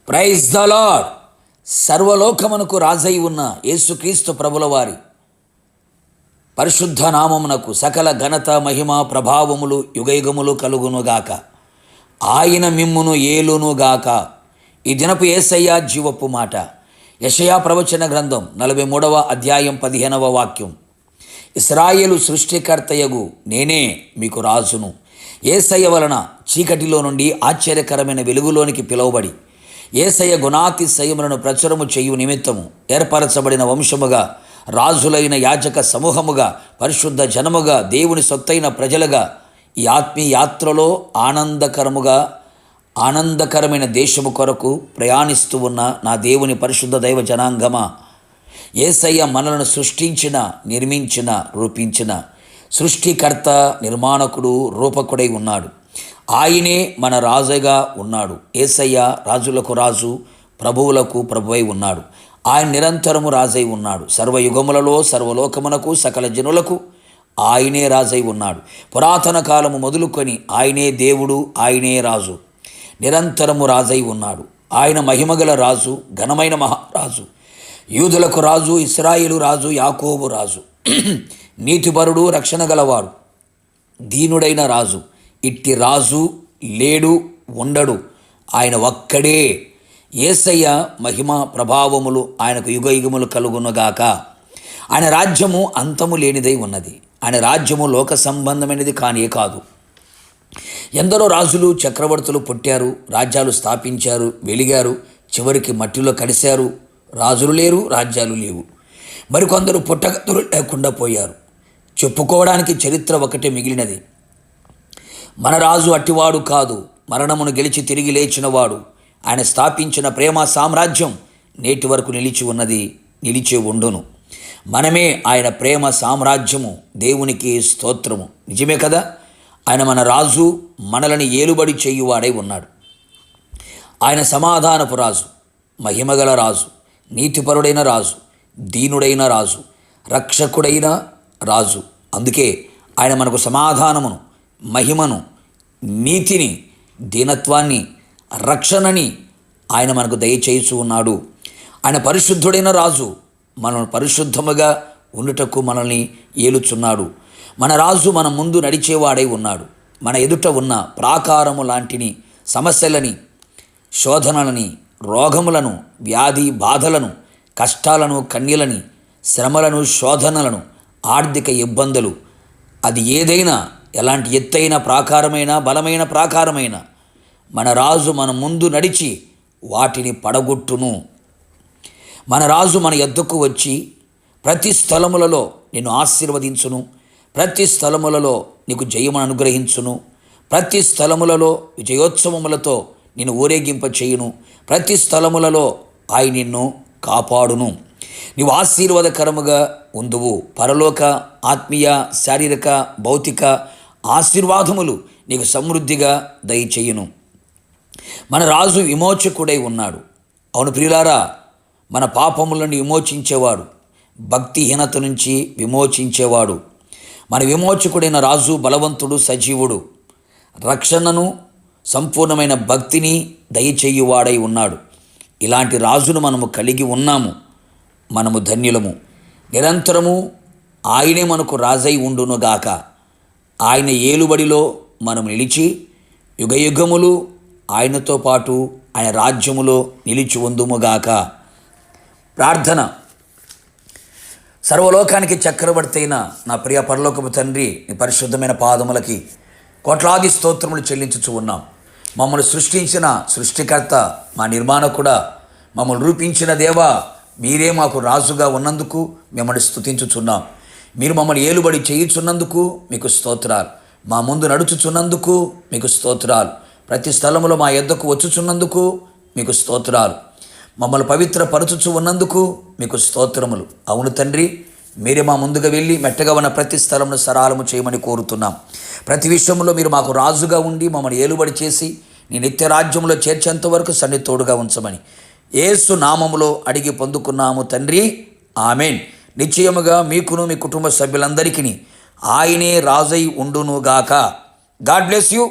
Praise the Lord. సర్వలోకమునకు రాజై ఉన్న యేసుక్రీస్తు ప్రభుల వారి పరిశుద్ధ నామమునకు సకల ఘనత మహిమ ప్రభావములు యుగయుగములు కలుగునుగాక. ఆయన మిమ్మును ఏలునుగాక. ఈ దినపు యేసయ్య జీవపు మాట. యెషయా ప్రవచన గ్రంథం 43వ అధ్యాయం 15వ వాక్యం. ఇశ్రాయేలు సృష్టికర్తయగు నేనే మీకు రాజును. యేసయ్య వలన చీకటిలో నుండి ఆశ్చర్యకరమైన వెలుగులోనికి పిలువబడి యేసయ్య గుణాతిశయములను ప్రచురము చేయు నిమిత్తము ఏర్పరచబడిన వంశముగా, రాజులైన యాజక సమూహముగా, పరిశుద్ధ జనముగా, దేవుని సొత్తైన ప్రజలుగా ఈ ఆత్మీయ యాత్రలో ఆనందకరమైన దేశము కొరకు ప్రయాణిస్తూ ఉన్న నా దేవుని పరిశుద్ధ దైవ జనాంగమా, యేసయ్య మనలను సృష్టించిన, నిర్మించిన, రూపించిన సృష్టికర్త, నిర్మాణకుడు, రూపకుడై ఉన్నాడు. ఆయనే మన రాజుగా ఉన్నాడు. యేసయ్య రాజులకు రాజు, ప్రభువులకు ప్రభువై ఉన్నాడు. ఆయన నిరంతరము రాజై ఉన్నాడు. సర్వయుగములలో సర్వలోకమునకు సకల జనులకు ఆయనే రాజై ఉన్నాడు. పురాతన కాలము మొదలుకొని ఆయనే దేవుడు, ఆయనే రాజు, నిరంతరము రాజై ఉన్నాడు. ఆయన మహిమగల రాజు, ఘనమైన మహారాజు, యూదులకు రాజు, ఇశ్రాయేలు రాజు, యాకోబు రాజు, నీతిపరుడు, రక్షణ గలవాడు, దీనుడైన రాజు. ఇట్టి రాజు లేడు, ఉండడు. ఆయన ఒక్కడే. యేసయ్య మహిమ ప్రభావములు ఆయనకు యుగయుగములు కలుగునుగాక. ఆయన రాజ్యము అంతము లేనిదై ఉన్నది. ఆయన రాజ్యము లోక సంబంధమైనది కానే కాదు. ఎందరో రాజులు, చక్రవర్తులు పుట్టారు, రాజ్యాలు స్థాపించారు, వెలిగారు, చివరికి మట్టిలో కలిశారు. రాజులు లేరు, రాజ్యాలు లేవు. మరికొందరు పుట్టగతులు లేకుండా పోయారు. చెప్పుకోవడానికి చరిత్ర ఒకటే మిగిలినది. మన రాజు అట్టివాడు కాదు, మరణమును గెలిచి తిరిగి లేచినవాడు. ఆయన స్థాపించిన ప్రేమ సామ్రాజ్యం నేటి వరకు నిలిచి ఉన్నది, నిలిచి ఉండును. మనమే ఆయన ప్రేమ సామ్రాజ్యము. దేవునికి స్తోత్రము. నిజమే కదా. ఆయన మన రాజు, మనలని ఏలుబడి చేయువాడై ఉన్నాడు. ఆయన సమాధానపు రాజు, మహిమగల రాజు, నీతిపరుడైన రాజు, దీనుడైన రాజు, రక్షకుడైన రాజు. అందుకే ఆయన మనకు సమాధానమును, మహిమను, నీతిని, దీనత్వాన్ని, రక్షణని ఆయన మనకు దయచేసి ఉన్నాడు. ఆయన పరిశుద్ధుడైన రాజు. మనల్ని పరిశుద్ధముగా ఉండుటకు మనల్ని ఏలుచున్నాడు. మన రాజు మన ముందు నడిచేవాడై ఉన్నాడు. మన ఎదుట ఉన్న ప్రాకారము లాంటిని సమస్యలని, శోధనలని, రోగములను, వ్యాధి బాధలను, కష్టాలను, కన్నీలని, శ్రమలను, శోధనలను, ఆర్థిక ఇబ్బందులు, అది ఏదైనా, ఎలాంటి ఎత్తైన ప్రాకారమైన, బలమైన ప్రాకారమైన, మన రాజు మన ముందు నడిచి వాటిని పడగొట్టును. మన రాజు మన యొద్దకు వచ్చి ప్రతి స్థలములలో నిన్ను ఆశీర్వదించును, ప్రతి స్థలములలో నీకు జయమును అనుగ్రహించును, ప్రతి స్థలములలో విజయోత్సవములతో నిన్ను ఊరేగింప చేయును, ప్రతి స్థలములలో ఆయన నిన్ను కాపాడును. నీవు ఆశీర్వాదకరముగా ఉందువు. పరలోక, ఆత్మీయ, శారీరక, భౌతిక ఆశీర్వాదములు నీకు సమృద్ధిగా దయచేయును. మన రాజు విమోచకుడై ఉన్నాడు. అవును ప్రియులారా, మన పాపములను విమోచించేవాడు, భక్తిహీనత నుంచి విమోచించేవాడు. మన విమోచకుడైన రాజు బలవంతుడు, సజీవుడు, రక్షణను, సంపూర్ణమైన భక్తిని దయచేయువాడై ఉన్నాడు. ఇలాంటి రాజును మనము కలిగి ఉన్నాము. మనము ధన్యులము. నిరంతరము ఆయనే మనకు రాజై ఉండునుగాక. ఆయన ఏలుబడిలో మనం నిలిచి యుగయుగములు ఆయనతో పాటు ఆయన రాజ్యములో నిలిచి ఉందుముగాక. ప్రార్థన. సర్వలోకానికి చక్రవర్తి అయిన నా ప్రియ పరలోకపు తండ్రి, నీ పరిశుద్ధమైన పాదములకి కోట్లాది స్తోత్రములు చెల్లించుచు ఉన్నాం. మమ్మల్ని సృష్టించిన సృష్టికర్త, మా నిర్మాణకుడా, మమ్మల్ని రూపించిన దేవా, మీరే మాకు రాజుగా ఉన్నందుకు మిమ్మల్ని స్తుతించుచున్నాం. మీరు మమ్మల్ని ఏలుబడి చేయుచున్నందుకు మీకు స్తోత్రాలు. మా ముందు నడుచుచున్నందుకు మీకు స్తోత్రాలు. ప్రతి స్థలములో మా యొద్దకు వచ్చుచున్నందుకు మీకు స్తోత్రాలు. మమ్మల్ని పవిత్రపరచుచు ఉన్నందుకు మీకు స్తోత్రములు. అవును తండ్రి, మీరే మా ముందుగా వెళ్ళి మెట్టగా ఉన్న ప్రతి స్థలమును సరాలము చేయమని కోరుతున్నాం. ప్రతి విషయంలో మీరు మాకు రాజుగా ఉండి మమ్మల్ని ఏలుబడి చేసి నీ నిత్య రాజ్యంలో చేర్చేంత వరకు సన్నితోడుగా ఉంచమని యేసు నామములో అడిగి పొందుకున్నాము తండ్రి. ఆమెన్. నిశ్చయముగా మీకును మీ కుటుంబ సభ్యులందరికీ ఆయనే రాజై ఉండునుగాక. God bless you.